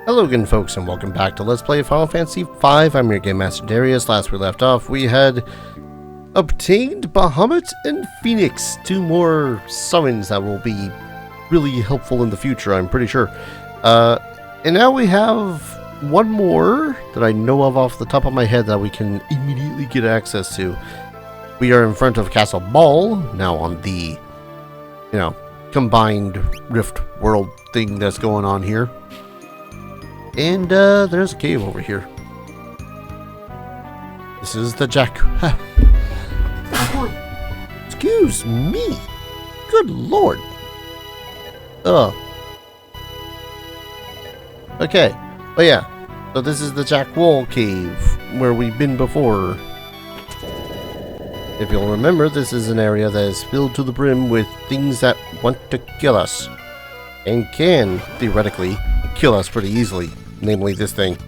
Hello again, folks, and welcome back to Let's Play Final Fantasy V. I'm your Game Master Darius. Last we left off, we had obtained Bahamut and Phoenix, two more summons that will be really helpful in the future, I'm pretty sure. And now we have one more that I know of off the top of my head that we can immediately get access to. We are in front of Castle Ball, now on the, combined Rift world thing that's going on here. And there's a cave over here. This is the Jack. Excuse me. Good lord. Oh. Okay. Oh yeah. So this is the Jack Wall Cave where we've been before. If you'll remember, this is an area that is filled to the brim with things that want to kill us. And can, theoretically, kill us pretty easily. Namely this thing.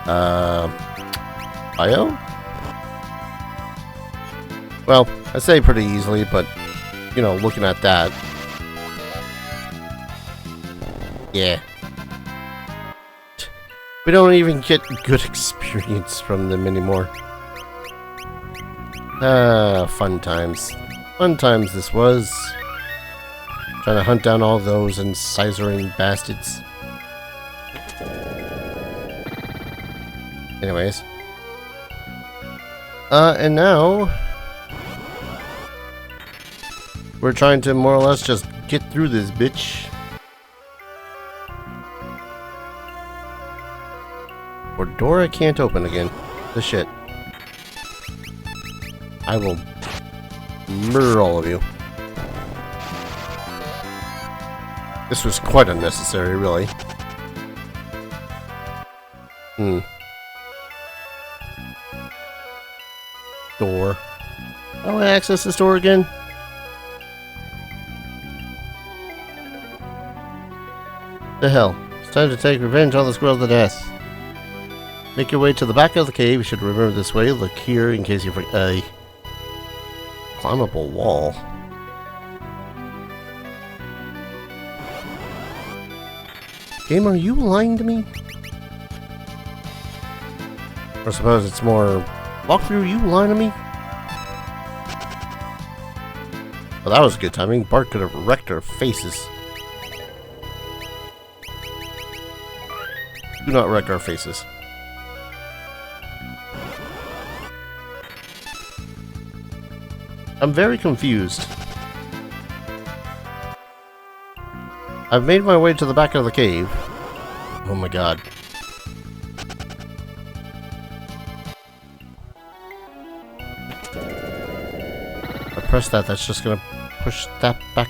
Bio? Well, I say pretty easily, but, looking at that. Yeah. We don't even get good experience from them anymore. Fun times. Fun times this was. Trying to hunt down all those incisorian bastards. Anyways. And now we're trying to more or less just get through this bitch. Or door I can't open again. The shit. I will murder all of you. This was quite unnecessary, really. Door. How do I access this door again? The hell. It's time to take revenge on the Squirrel to death. Make your way to the back of the cave. You should remember this way. Look here in case you forget a climbable wall. Game, are you lying to me? Or I suppose it's more walkthrough, you lying to me? Well, that was good timing. Bart could have wrecked our faces. Do not wreck our faces. I'm very confused. I've made my way to the back of the cave. Oh my god. If I press that, that's just gonna push that back.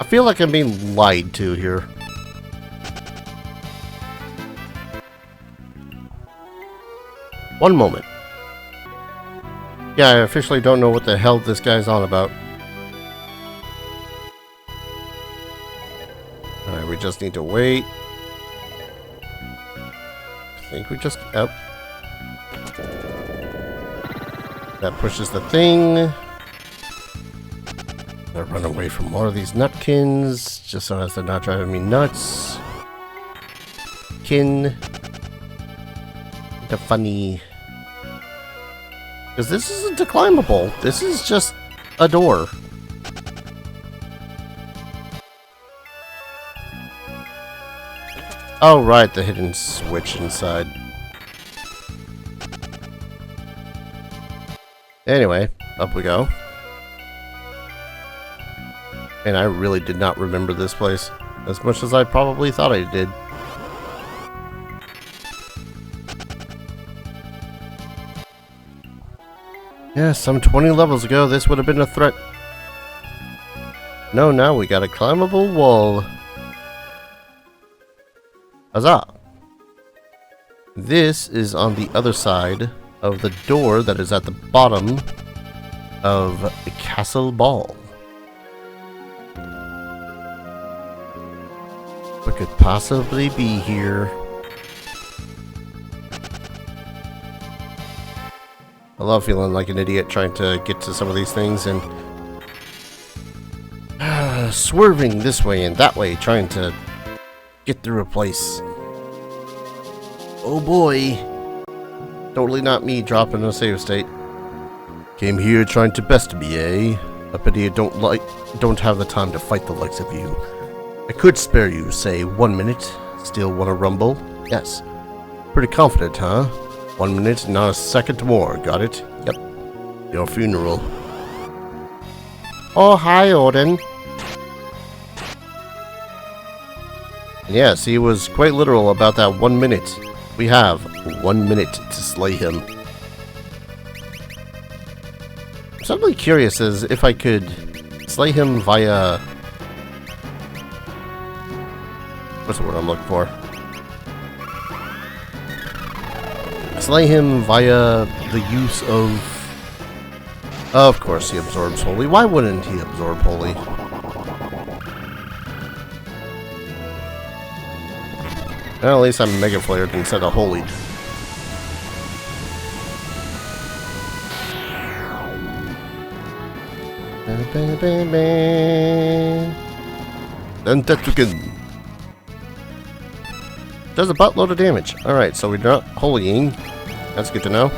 I feel like I'm being lied to here. One moment. Yeah, I officially don't know what the hell this guy's on about. Alright, we just need to wait. I think we just... Up. That pushes the thing. Gotta run away from more of these nutkins, just so as they're not driving me nuts. The funny... Because this isn't a climbable. This is just a door. Oh, right, the hidden switch inside. Anyway, up we go. And I really did not remember this place as much as I probably thought I did. Yeah, some 20 levels ago, this would have been a threat. No, now we got a climbable wall. Huzzah! This is on the other side of the door that is at the bottom of Castle Ball. What could possibly be here? I love feeling like an idiot trying to get to some of these things and swerving this way and that way, trying to get through a place. Oh boy. Totally not me dropping a save state. Came here trying to best me, eh? I pity I don't have the time to fight the likes of you. I could spare you, say, 1 minute. Still wanna rumble? Yes. Pretty confident, huh? 1 minute, not a second more. Got it? Yep. Your funeral. Oh, hi, Odin. Yes, he was quite literal about that 1 minute. We have 1 minute to slay him. I'm suddenly curious as if I could slay him via... What's the word I'm looking for? Slay him via the use of... Of course he absorbs holy. Why wouldn't he absorb holy? Well, at least I'm Mega Flared instead of holy. Then Tetsuken does a buttload of damage. Alright, so we're not holying. That's good to know.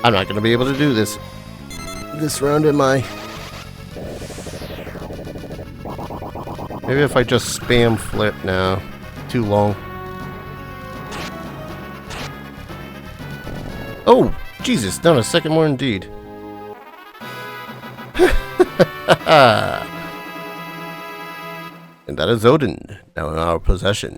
I'm not gonna be able to do this round, am I? Maybe if I just spam flip now. Too long. Oh, Jesus, not a second more indeed. And that is Odin, now in our possession.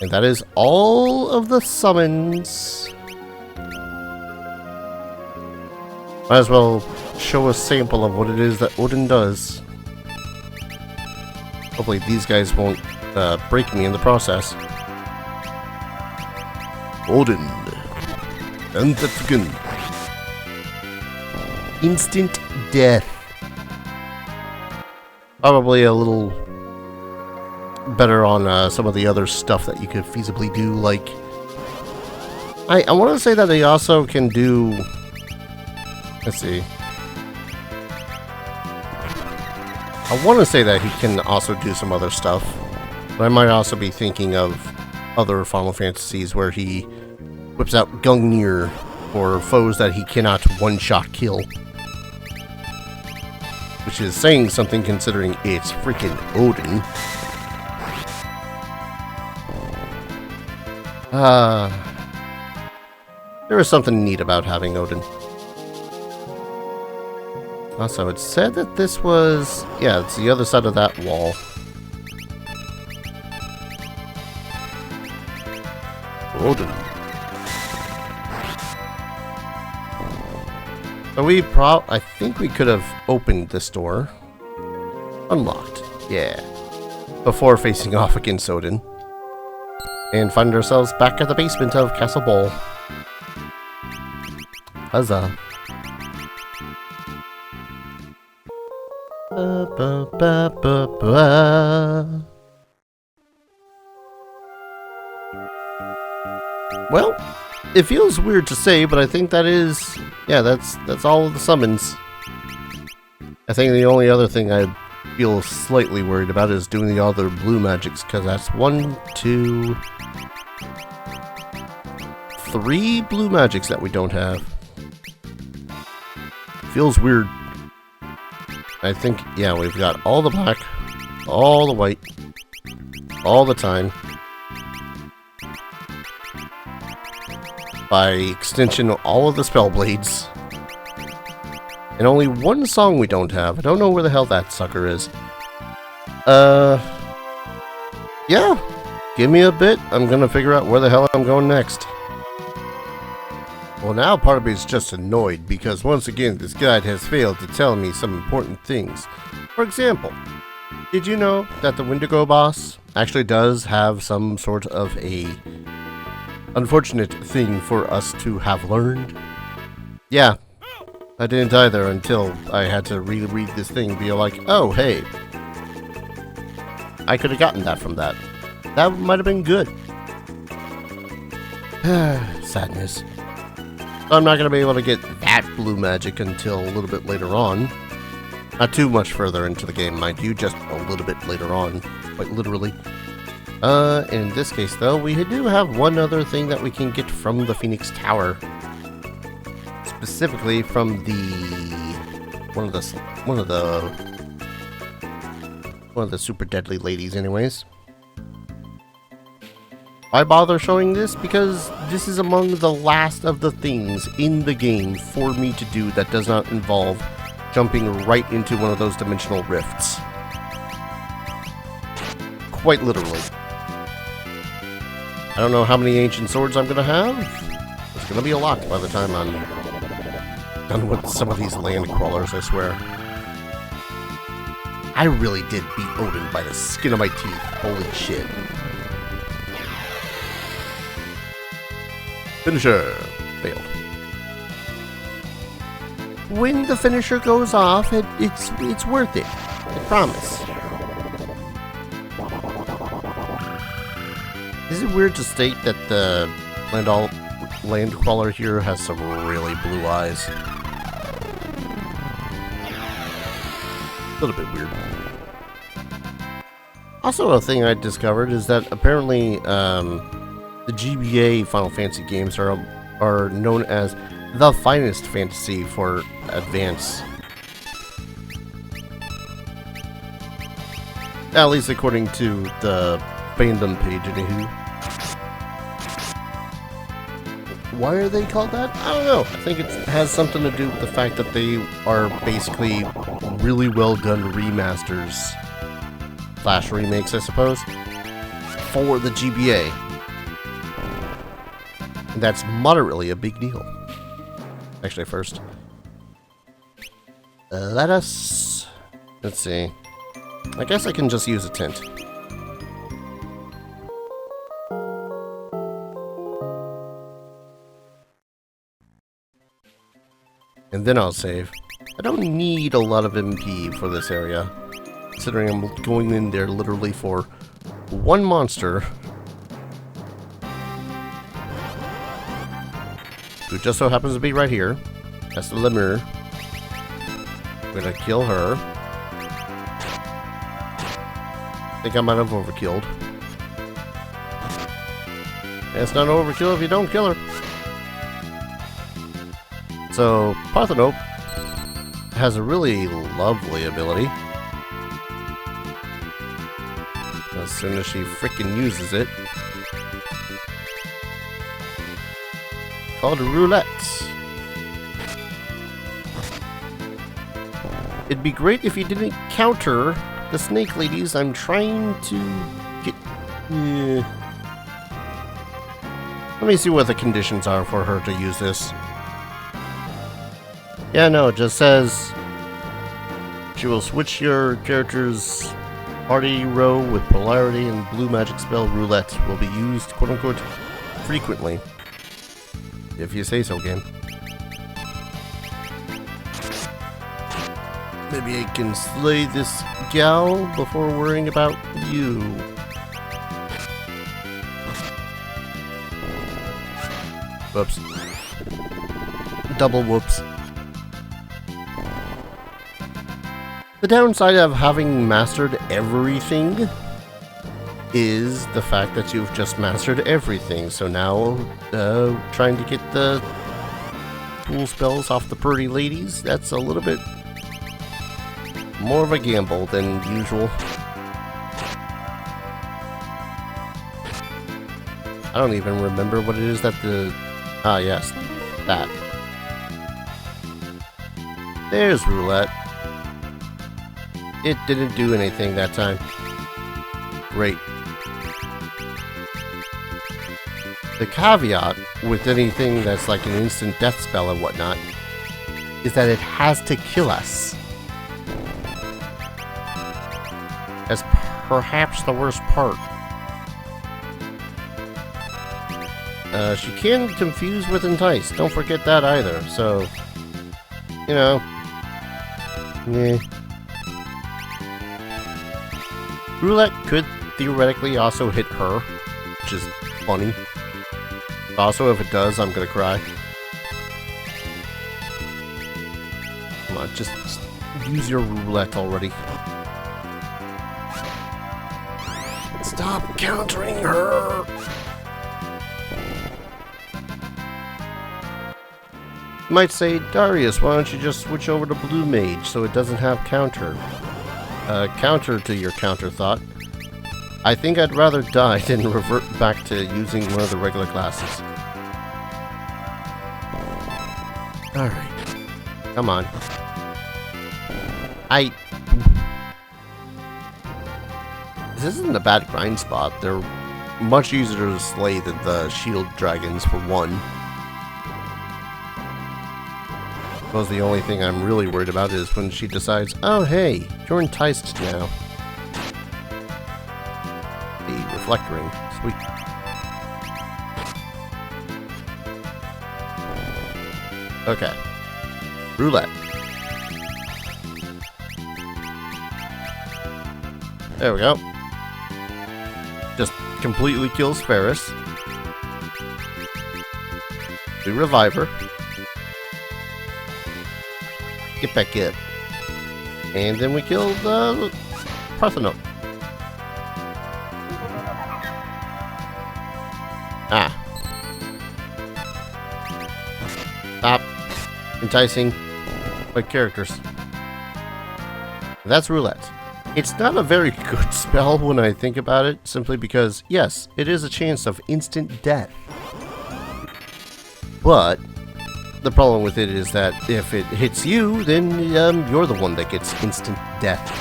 And that is all of the summons. Might as well show a sample of what it is that Odin does. Hopefully these guys won't break me in the process. Odin. And Tetsuken. Instant death. Probably a little better on some of the other stuff that you could feasibly do, like... I want to say that they also can do... Let's see. I want to say that he can also do some other stuff, but I might also be thinking of other Final Fantasies where he whips out Gungnir for foes that he cannot one-shot kill. Which is saying something considering it's freaking Odin. There is something neat about having Odin. Also, it said that this was... Yeah, it's the other side of that wall. Odin. So I think we could have opened this door. Unlocked. Yeah. Before facing off against Odin. And find ourselves back at the basement of Castle Ball. Huzzah. Well, it feels weird to say, but I think that is... Yeah, that's all of the summons. I think the only other thing I feel slightly worried about is doing the other blue magics, because that's 1, 2... 3 blue magics that we don't have. Feels weird. I think, yeah, we've got all the black, all the white, all the time. By extension, all of the spell blades. And only one song we don't have. I don't know where the hell that sucker is. Yeah. Give me a bit. I'm gonna figure out where the hell I'm going next. Well, now part of me is just annoyed because once again this guide has failed to tell me some important things. For example, did you know that the Wendigo boss actually does have some sort of a unfortunate thing for us to have learned? Yeah, I didn't either until I had to reread this thing and be like, oh hey, I could have gotten that from that. That might have been good. Sadness. I'm not going to be able to get that blue magic until a little bit later on. Not too much further into the game, mind you, just a little bit later on, quite literally. In this case, though, we do have one other thing that we can get from the Phoenix Tower. Specifically from one of the super deadly ladies, anyways. Why bother showing this? Because this is among the last of the things in the game for me to do that does not involve jumping right into one of those dimensional rifts. Quite literally. I don't know how many ancient swords I'm gonna have. It's gonna be a lot by the time I'm done with some of these land crawlers, I swear. I really did beat Odin by the skin of my teeth. Holy shit. Finisher. Failed. When the finisher goes off, it's worth it. I promise. Is it weird to state that the land crawler here has some really blue eyes? A little bit weird. Also, a thing I discovered is that apparently the GBA Final Fantasy games are known as the finest fantasy for advance. At least according to the fandom page, anywho. Why are they called that? I don't know. I think it has something to do with the fact that they are basically really well done remasters / remakes, I suppose, for the GBA. And that's moderately a big deal. Actually, first, let's see. I guess I can just use a tent. And then I'll save. I don't need a lot of MP for this area, considering I'm going in there literally for one monster, who just so happens to be right here. That's the Lemur. I'm gonna kill her. I think I might have overkilled. It's not overkill if you don't kill her. So, Parthenope has a really lovely ability. As soon as she frickin' uses it. Called Roulette. It'd be great if you didn't counter the snake ladies. I'm trying to get... Let me see what the conditions are for her to use this. Yeah, no, it just says she will switch your character's party row with polarity, and blue magic spell Roulette will be used, quote-unquote, frequently. If you say so, game. Maybe I can slay this gal before worrying about you. Whoops. Double whoops. The downside of having mastered everything is the fact that you've just mastered everything. So now, trying to get the cool spells off the pretty ladies, that's a little bit more of a gamble than usual. I don't even remember what it is that the... Ah, yes. That. There's Roulette. It didn't do anything that time. Great. The caveat with anything that's like an instant death spell and whatnot is that it has to kill us. That's perhaps the worst part. She can confuse with entice. Don't forget that either. So, you know. Meh. Roulette could theoretically also hit her, which is funny. Also, if it does, I'm gonna cry. Come on, just use your roulette already. Stop countering her! You might say, Darius, why don't you just switch over to Blue Mage so it doesn't have counter? Counter to your counter thought. I think I'd rather die than revert back to using one of the regular classes. Alright. Come on. This isn't a bad grind spot. They're much easier to slay than the shield dragons, for one. I suppose the only thing I'm really worried about is when she decides, oh hey, you're enticed now. The reflect ring. Sweet. Okay. Roulette. There we go. Just completely kills Ferris. We revive her. Get back in. And then we kill the Parthenope. Ah. Stop enticing my characters. That's roulette. It's not a very good spell when I think about it, simply because, yes, it is a chance of instant death. But the problem with it is that if it hits you, then you're the one that gets instant death.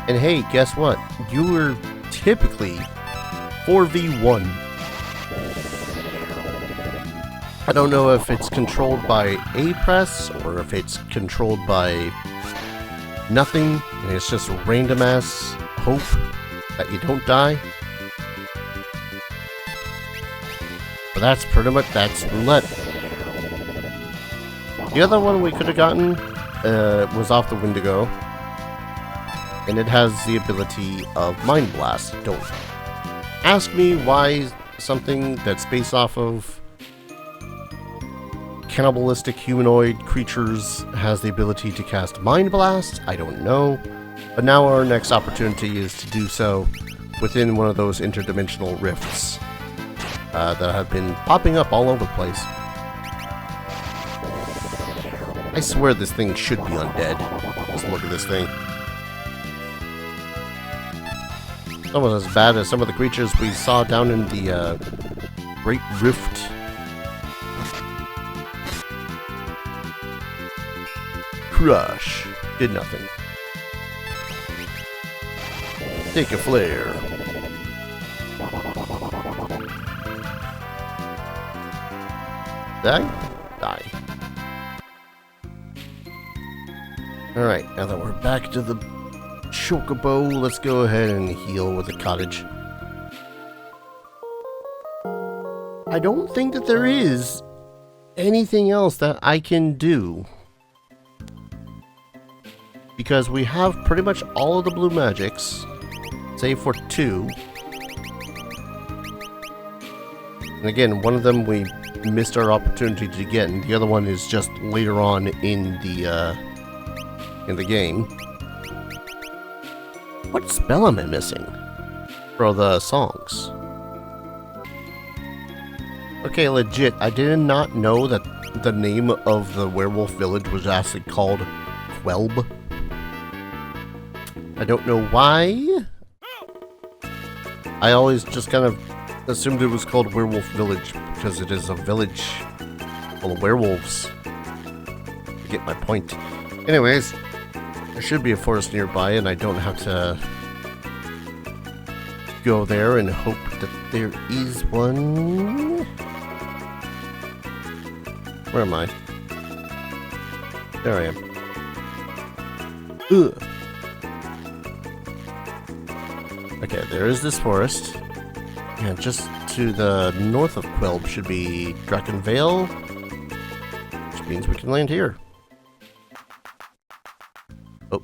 And hey, guess what? You were typically 4v1. I don't know if it's controlled by A press or if it's controlled by nothing, and it's just random ass hope that you don't die. But that's pretty much, that's roulette. The other one we could have gotten was off the Wendigo, and it has the ability of Mind Blast. Don't ask me why something that's based off of cannibalistic humanoid creatures has the ability to cast Mind Blast. I don't know. But now our next opportunity is to do so within one of those interdimensional rifts that have been popping up all over the place. I swear this thing should be undead. Just look at this thing. It's almost as bad as some of the creatures we saw down in the Great Rift. Crush. Did nothing. Take a flare. Die? Die. Alright, now that we're back to the Chocobo, let's go ahead and heal with the cottage. I don't think that there is anything else that I can do, because we have pretty much all of the blue magics, save for 2. And again, one of them we missed our opportunity to get, and the other one is just later on in the game. What spell am I missing for the songs? Okay, legit, I did not know that the name of the werewolf village was actually called Quelb. I don't know why. I always just kind of assumed it was called Werewolf Village because it is a village full of werewolves. You get my point. Anyways, there should be a forest nearby and I don't have to go there and hope that there is one. Where am I? There I am. Ugh. Okay, there is this forest. And just to the north of Quelb should be Drakenvale, which means we can land here. Oh.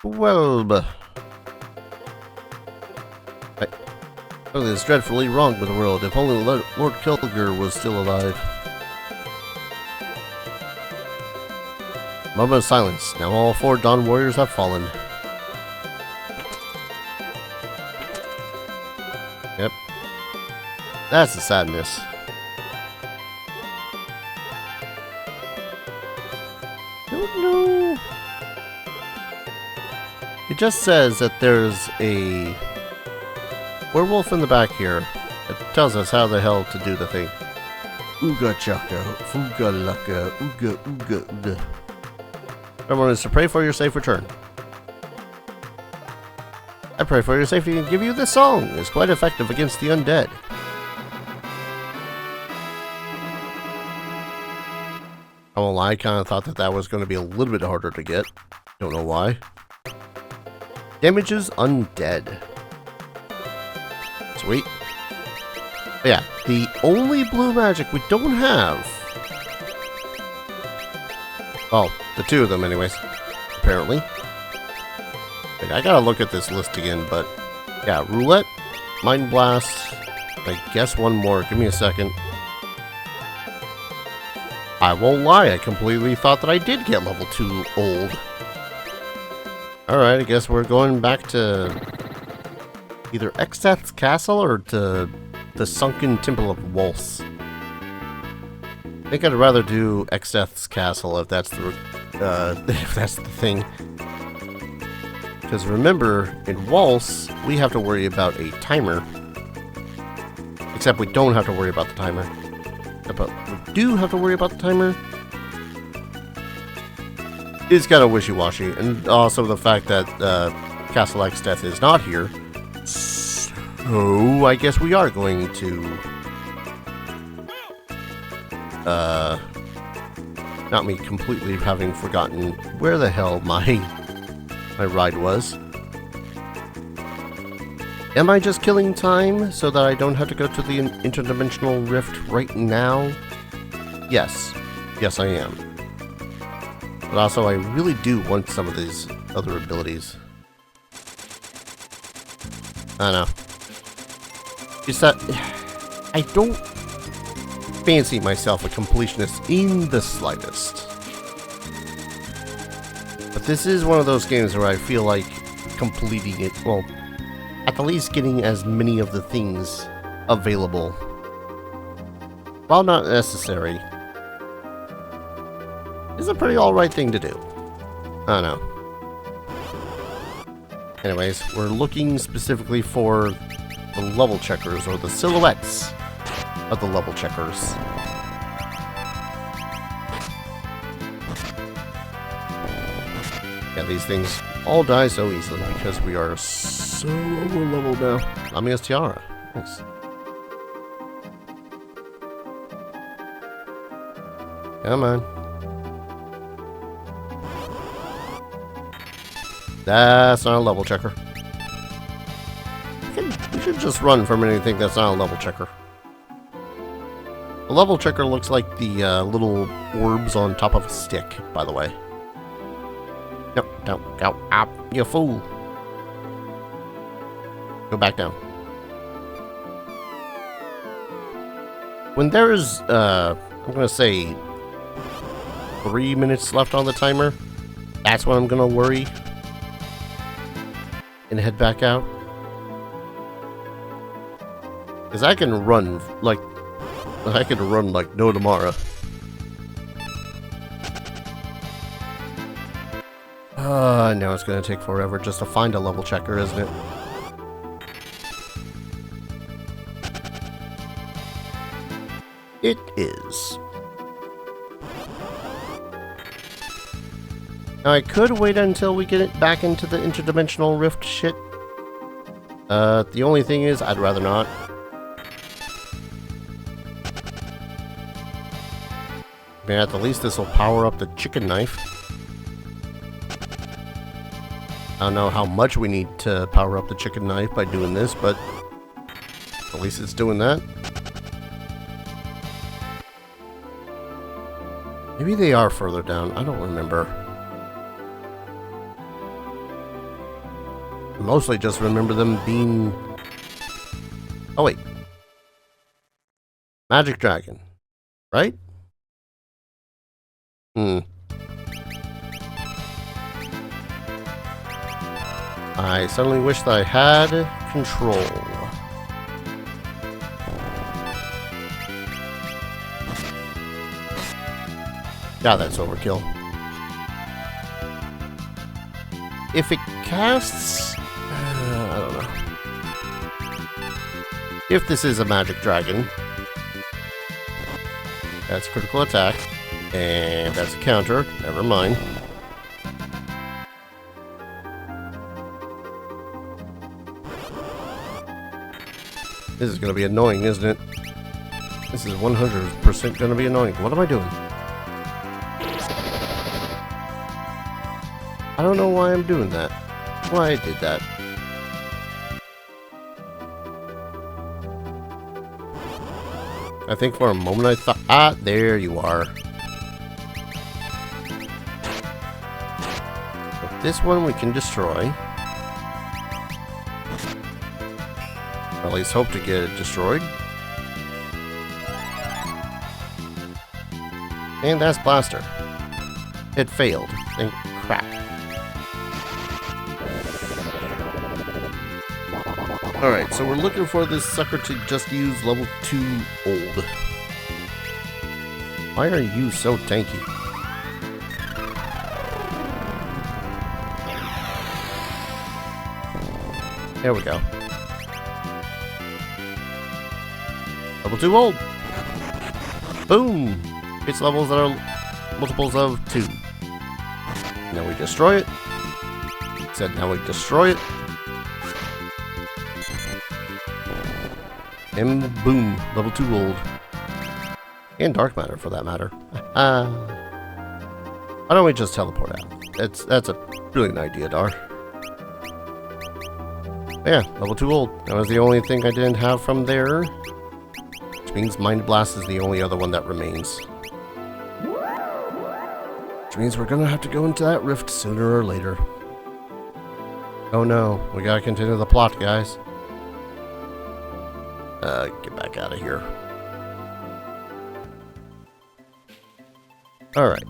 Quelb. Something is dreadfully wrong with the world. If only Lord Kilgore was still alive. Moment of silence. Now all 4 Dawn Warriors have fallen. Yep. That's the sadness. Don't know. It just says that there's a werewolf in the back here. It tells us how the hell to do the thing. Ooga chaka, ooga laka, ooga ooga ooga. Everyone is to pray for your safe return. I pray for your safety and give you this song. It's quite effective against the undead. I won't lie, I kind of thought that was going to be a little bit harder to get. Don't know why. Damages undead. Sweet. But yeah, the only blue magic we don't have. Well, the 2 of them anyways, apparently. Like, I gotta look at this list again, but yeah, Roulette, Mind Blast, I guess one more. Give me a second. I won't lie, I completely thought that I did get level 2 old. Alright, I guess we're going back to either Exeth's Castle or to the Sunken Temple of Waltz. I think I'd rather do Exeth's Castle if that's the thing. Because remember, in Waltz, we have to worry about a timer. Except we don't have to worry about the timer. But we do have to worry about the timer. It's kind of wishy-washy. And also the fact that Castle Exeth is not here. So, I guess we are going to... not me completely having forgotten where the hell my ride was. Am I just killing time so that I don't have to go to the interdimensional rift right now? Yes. Yes, I am. But also, I really do want some of these other abilities. I don't know. It's that I don't fancy myself a completionist in the slightest. But this is one of those games where I feel like completing it, well, at the least getting as many of the things available, while not necessary, is a pretty alright thing to do. I don't know. Anyways, we're looking specifically for the level checkers, or the silhouettes of the level checkers. Yeah, these things all die so easily because we are so over-leveled now. Lamia's Tiara. Nice. Come on. That's not a level checker. We should just run from anything that's not a level checker. The level checker looks like the little orbs on top of a stick, by the way. No, don't go up, you fool. Go back down. When there's, I'm gonna say 3 minutes left on the timer, that's when I'm gonna worry and head back out. Because I can run like no tomorrow. I know it's gonna take forever just to find a level checker, isn't it? It is. Now I could wait until we get it back into the interdimensional rift shit. The only thing is, I'd rather not. I mean, at the least this will power up the chicken knife. I don't know how much we need to power up the chicken knife by doing this, but at least it's doing that. Maybe they are further down. I don't remember. I mostly just remember them being Oh, wait. Magic Dragon. Right? I suddenly wish that I had control. Yeah, that's overkill. If it casts... I don't know. If this is a magic dragon, that's critical attack, and that's a counter. Never mind. This is going to be annoying, isn't it? This is 100% going to be annoying. What am I doing? I don't know why I'm doing that. Why I did that. I think for a moment I thought... Ah, there you are. But this one we can destroy. Or at least hope to get it destroyed. And that's Blaster. It failed. And crap. Alright, so we're looking for this sucker to just use level 2 old. Why are you so tanky? There we go. Level 2 old. Boom! It's levels that are multiples of 2. Now we destroy it. It said now we destroy it. And boom, level 2 gold. And dark matter for that matter. Why don't we just teleport out? That's a brilliant idea, Dar. Yeah, level 2 gold. That was the only thing I didn't have from there. Which means Mind Blast is the only other one that remains. Which means we're gonna have to go into that rift sooner or later. Oh no, we gotta continue the plot, guys. Get back out of here. Alright.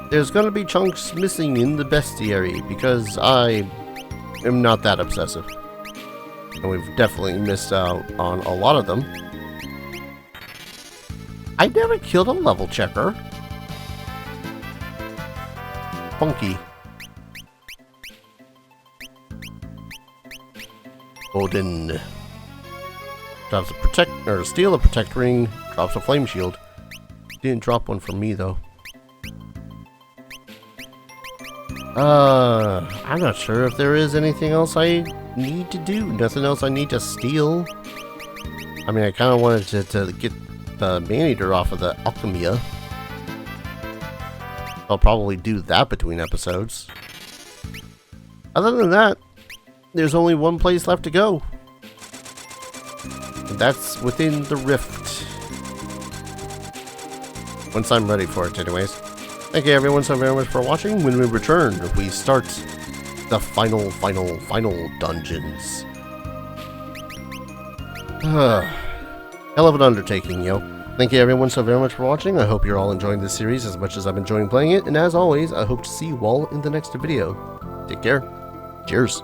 There's gonna be chunks missing in the bestiary because I am not that obsessive. And we've definitely missed out on a lot of them. I never killed a level checker. Funky. Odin drops a protect or steal a protect ring, drops a flame shield. Didn't drop one for me though. I'm not sure if there is anything else I need to do. Nothing else I need to steal. I mean, I kind of wanted to get the man-eater off of the Alchemia. I'll probably do that between episodes. Other than that, there's only one place left to go. And that's within the rift. Once I'm ready for it, anyways. Thank you everyone so very much for watching. When we return, we start the final dungeons. Hell of an undertaking, yo. Thank you everyone so very much for watching. I hope you're all enjoying this series as much as I'm enjoying playing it. And as always, I hope to see you all in the next video. Take care. Cheers.